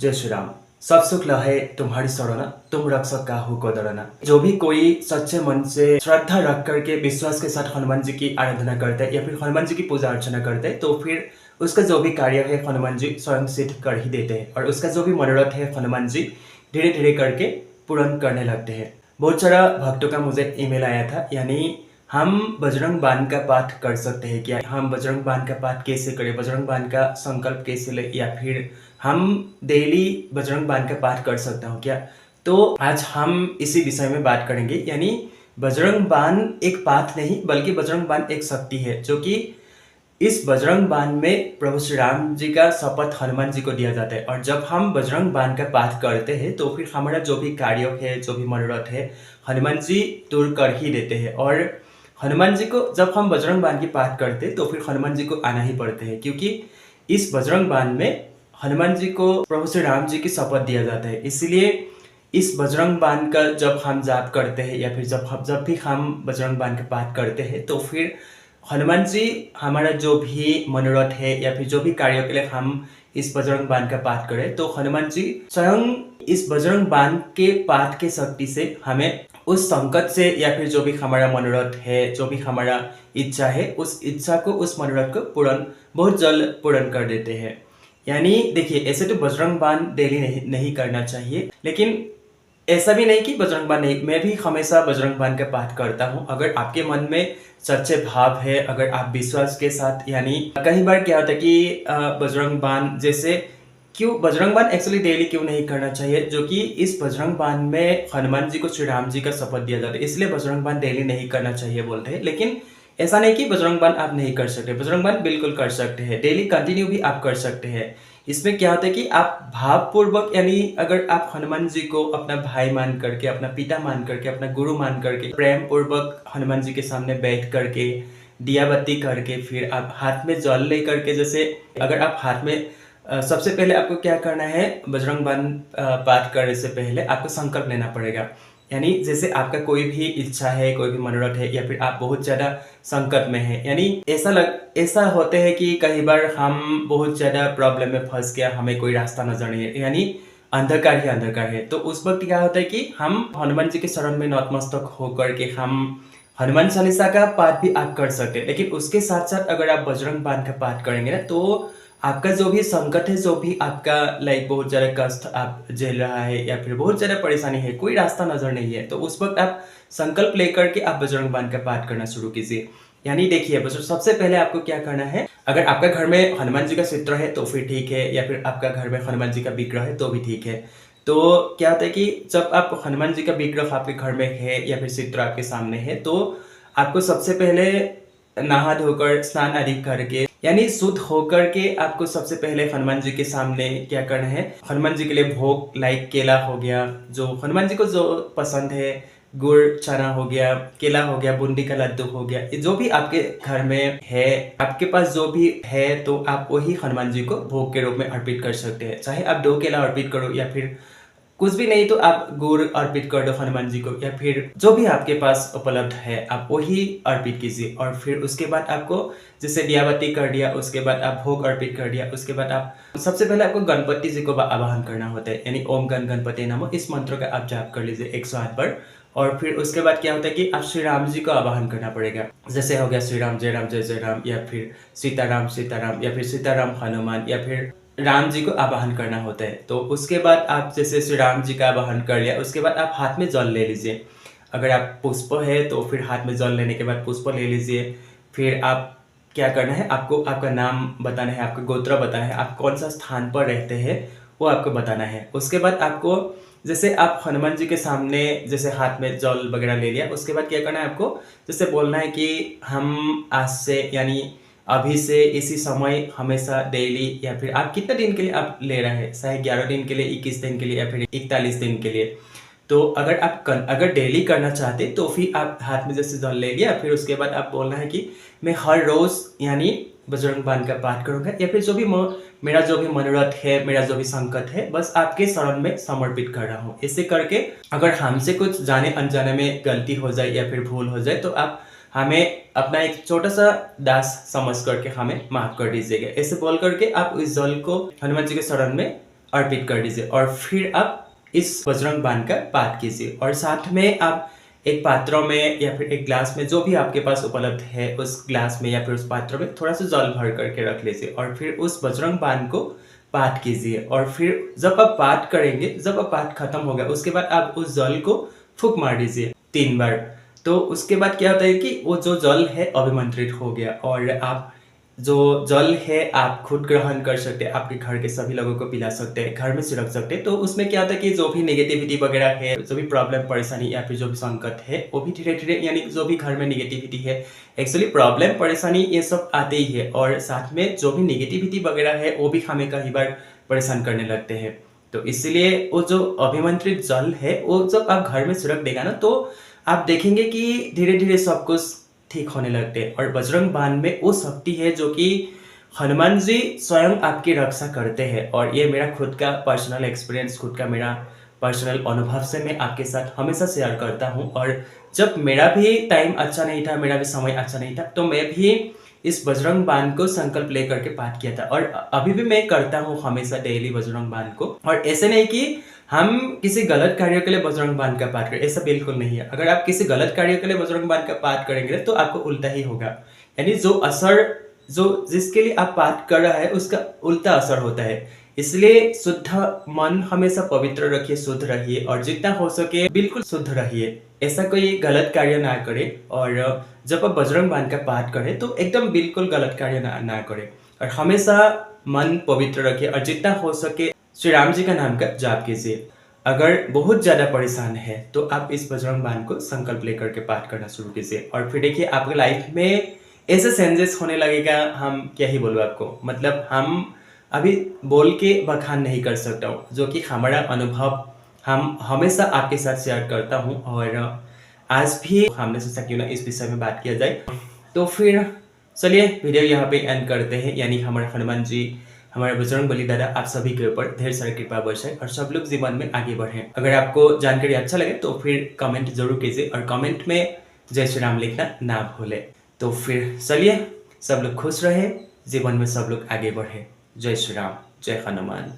जय श्री राम। सब सुख लहे तुम्हारी शरणा, तुम रक्षक काहू को डरना। जो भी कोई सच्चे मन से श्रद्धा रख करके विश्वास के साथ हनुमान जी की आराधना करता है या फिर हनुमान जी की पूजा अर्चना करता है तो फिर उसका जो भी कार्य है हनुमान जी स्वयं सिद्ध कर ही देते हैं और उसका जो भी मनोरथ है हनुमान जी धीरे धीरे करके पूर्ण करने लगते हैं। बहुत सारा भक्तों का मुझे ईमेल आया था, यानी हम बजरंग बाण का पाठ कर सकते हैं क्या, हम बजरंग बाण का पाठ कैसे करें, बजरंग बाण का संकल्प कैसे ले, या फिर हम डेली बजरंग बाण का पाठ कर सकता हूँ क्या। तो आज हम इसी विषय में बात करेंगे। यानी बजरंग बाण एक पाठ नहीं बल्कि बजरंग बाण एक शक्ति है, जो कि इस बजरंग बाण में प्रभु श्री राम जी का शपथ हनुमान जी को दिया जाता है। और जब हम बजरंग बाण का पाठ करते हैं तो फिर हमारा जो भी कार्य है, जो भी मनोरथ है, हनुमान जी दूर कर ही देते हैं। और हनुमान जी को जब हम बजरंग बाण की पाठ करते हैं तो फिर हनुमान जी को आना ही पड़ते हैं, क्योंकि इस बजरंग बाण में हनुमान जी को प्रभु श्री राम जी की शपथ दिया जाता है। इसलिए इस बजरंग बाण का जब हम जाप करते हैं या फिर जब भी हम बजरंग बाण का पाठ करते हैं तो फिर हनुमान जी हमारा जो भी मनोरथ है या फिर जो भी कार्य के लिए हम इस बजरंग बाण का पाठ करें तो हनुमान जी स्वयं इस बजरंग बाण के पाठ के शक्ति से हमें उस संकट से या फिर जो भी हमारा मनोरथ है, जो भी हमारा इच्छा है, उस इच्छा को, उस मनोरथ को पूर्ण बहुत जल्द पूर्ण कर देते हैं। यानी देखिए, ऐसे तो बजरंग बाण डेली नहीं करना चाहिए, लेकिन ऐसा भी नहीं कि बजरंग बाण नहीं, मैं भी हमेशा बजरंग बाण का पाठ करता हूँ। अगर आपके मन में सच्चे भाव है, अगर आप विश्वास के साथ, यानी कई बार क्या होता है कि बजरंग बाण जैसे क्यों बजरंग बाण एक्चुअली डेली क्यों नहीं करना चाहिए, जो कि इस बजरंग बाण में हनुमान जी को श्री राम जी का शपथ दिया जाता है, इसलिए बजरंग बाण डेली नहीं करना चाहिए बोलते हैं। लेकिन ऐसा नहीं कि बजरंग बाण आप नहीं कर सकते, बजरंग बाण बिल्कुल कर सकते हैं, डेली कंटिन्यू भी आप कर सकते हैं। इसमें क्या होता है कि आप भावपूर्वक, यानी अगर आप हनुमान जी को अपना भाई मान करके, अपना पिता मान करके, अपना गुरु मान करके प्रेम पूर्वक हनुमान जी के सामने बैठ करके दिया बत्ती करके फिर आप हाथ में जल ले करके, जैसे अगर आप हाथ में सबसे पहले आपको क्या करना है, बजरंग बाण पाठ करने से पहले आपको संकल्प लेना पड़ेगा। यानी जैसे आपका कोई भी इच्छा है, कोई भी मनोरथ है, या फिर आप बहुत ज़्यादा संकट में है, यानी ऐसा होते हैं कि कई बार हम बहुत ज़्यादा प्रॉब्लम में फंस गया, हमें कोई रास्ता नजर नहीं है, यानी अंधकार ही अंधकार है। तो उस वक्त क्या होता है कि हम हनुमान जी के शरण में नतमस्तक होकर के हम हनुमान चालीसा का पाठ भी आप कर सकते हैं। लेकिन उसके साथ साथ अगर आप बजरंग बाण का पाठ करेंगे ना, तो आपका जो भी संकट है, जो भी आपका लाइक बहुत ज़्यादा कष्ट आप झेल रहा है या फिर बहुत ज़्यादा परेशानी है, कोई रास्ता नजर नहीं है, तो उस वक्त आप संकल्प लेकर के आप बजरंग बाण का पाठ करना शुरू कीजिए। यानी देखिए, सबसे पहले आपको क्या करना है, अगर आपका घर में हनुमान जी का चित्र है तो फिर ठीक है, या फिर आपका घर में हनुमान जी का विग्रह है तो भी ठीक है। तो क्या होता है कि जब आप हनुमान जी का विग्रह आपके घर में है या फिर चित्र आपके सामने है, तो आपको सबसे पहले नहा धोकर स्नान आदि करके, यानी शुद्ध होकर के आपको सबसे पहले हनुमान जी के सामने क्या करना है, हनुमान जी के लिए भोग लाइक केला हो गया, जो हनुमान जी को जो पसंद है, गुड़ चना हो गया, केला हो गया, बूंदी का लड्डू हो गया, जो भी आपके घर में है, आपके पास जो भी है, तो आप वही हनुमान जी को भोग के रूप में अर्पित कर सकते हैं। चाहे आप 2 केला अर्पित करो या फिर कुछ भी नहीं तो आप गुड़ अर्पित कर दो हनुमान जी को, या फिर जो भी आपके पास उपलब्ध है आप वही अर्पित कीजिए। और फिर उसके बाद आपको जैसे दिया बत्ती कर दिया, उसके बाद आप भोग अर्पित कर दिया, उसके बाद आप सबसे पहले आपको गणपति जी को आवाहन करना होता है, यानी ओम गण गणपति नमः, इस मंत्र का आप जाप कर लीजिए 108 बार। और फिर उसके बाद क्या होता है कि आप श्री राम जी को आवाहन करना पड़ेगा, जैसे हो गया श्री राम जय राम जय जय राम, या फिर सीताराम सीताराम, या फिर सीताराम हनुमान, या फिर राम जी को आवाहन करना होता है। तो उसके बाद आप जैसे श्री राम जी का आवाहन कर लिया, उसके बाद आप हाथ में जल ले लीजिए। अगर आप पुष्प है तो फिर हाथ में जल लेने के बाद पुष्प ले लीजिए। फिर आप क्या करना है, आपको आपका नाम बताना है, आपका गोत्र बताना है, आप कौन सा स्थान पर रहते हैं वो आपको बताना है। उसके बाद आपको जैसे आप हनुमान जी के सामने जैसे हाथ में जल वगैरह ले लिया, उसके बाद क्या करना है, आपको जैसे बोलना है कि हम आज से, यानी अभी से इसी समय हमेशा डेली, या फिर आप कितने दिन के लिए आप ले रहे हैं, चाहे 11 दिन के लिए, 21 दिन के लिए, या फिर 41 दिन के लिए। तो अगर आप अगर डेली करना चाहते तो फिर आप हाथ में जैसे जल ले लिया, फिर उसके बाद आप बोलना है कि मैं हर रोज यानी बजरंग बाण का पाठ करूंगा, या फिर जो भी मेरा जो भी मनोरथ है, मेरा जो भी संकट है, बस आपके शरण में समर्पित कर रहा हूँ। ऐसे करके अगर हमसे कुछ जाने अनजाने में गलती हो जाए या फिर भूल हो जाए तो आप हमें अपना एक छोटा सा दास समझ करके हमें माफ कर दीजिएगा। ऐसे बोल करके आप इस जल को हनुमान जी के शरण में अर्पित कर दीजिए और फिर आप इस बजरंग बाण का पाठ कीजिए और साथ में आप एक पात्र में या फिर एक ग्लास में जो भी आपके पास उपलब्ध है उस ग्लास में या फिर उस पात्र में थोड़ा सा जल भर करके रख लीजिए और फिर उस बजरंग बाण को पाठ कीजिए और फिर जब आप पाठ करेंगे, जब आप पाठ खत्म हो गया उसके बाद आप उस जल को फूंक मार दीजिए 3 बार। तो उसके बाद क्या होता है कि वो जो जल है अभिमंत्रित हो गया और आप जो जल है आप खुद ग्रहण कर सकते हैं, आपके घर के सभी लोगों को पिला सकते हैं, घर में छिड़क सकते हैं। तो उसमें क्या होता है कि जो भी नेगेटिविटी वगैरह है, जो भी प्रॉब्लम परेशानी या फिर जो भी संकट है वो भी धीरे धीरे, यानी जो भी घर में नेगेटिविटी है, एक्चुअली प्रॉब्लम परेशानी ये सब आते ही है और साथ में जो भी नेगेटिविटी वगैरह है वो भी हमें कई बार परेशान करने लगते हैं। तो इसलिए वो जो अभिमंत्रित जल है वो जब आप घर में छिड़क देगा ना तो आप देखेंगे कि धीरे धीरे सब कुछ ठीक होने लगते हैं। और बजरंग बाण में वो शक्ति है जो कि हनुमान जी स्वयं आपकी रक्षा करते हैं और ये मेरा खुद का पर्सनल एक्सपीरियंस, खुद का मेरा पर्सनल अनुभव से मैं आपके साथ हमेशा शेयर करता हूँ। और जब मेरा भी टाइम अच्छा नहीं था, मेरा भी समय अच्छा नहीं था, तो मैं भी इस बजरंग बाण को संकल्प ले करके पाठ किया था और अभी भी मैं करता हूँ हमेशा डेली बजरंग बाण को। और ऐसे नहीं कि हम किसी गलत कार्य के लिए बजरंग बाण का पाठ करें, ऐसा बिल्कुल नहीं है। अगर आप किसी गलत कार्य के लिए बजरंग बाण का पाठ करेंगे तो आपको उल्टा ही होगा, यानी जो असर जो जिसके लिए आप पाठ कर रहा है उसका उल्टा असर होता है। इसलिए शुद्ध मन हमेशा पवित्र रखिए, शुद्ध रहिए और जितना हो सके बिल्कुल शुद्ध रहिए, ऐसा कोई गलत कार्य ना करें। और जब आप बजरंग बाण का पाठ करें तो एकदम बिल्कुल गलत कार्य ना करें और हमेशा मन पवित्र रखिए और जितना हो सके श्री राम जी का नाम का जाप कीजिए। अगर बहुत ज़्यादा परेशान है तो आप इस बजरंग बाण को संकल्प लेकर के पाठ करना शुरू कीजिए और फिर देखिए आपके लाइफ में ऐसे चेंजेस होने लगेगा। हम क्या ही बोलूँ आपको, मतलब हम अभी बोल के बखान नहीं कर सकता हूँ, जो कि हमारा अनुभव हम हमेशा आपके साथ शेयर करता हूँ। और आज भी हमने सोचा क्यों ना इस विषय में बात किया जाए। तो फिर चलिए वीडियो यहाँ पे एंड करते हैं, यानी हमारे हनुमान जी, हमारे बजरंग बली दादा आप सभी के ऊपर ढेर सारी कृपा बरसाए और सब लोग जीवन में आगे बढ़े। अगर आपको जानकारी अच्छा लगे तो फिर कमेंट जरूर कीजिए और कमेंट में जय श्री राम लिखना ना भूले। तो फिर चलिए सब लोग खुश रहे, जीवन में सब लोग आगे बढ़े। जय श्री राम, जय हनुमान।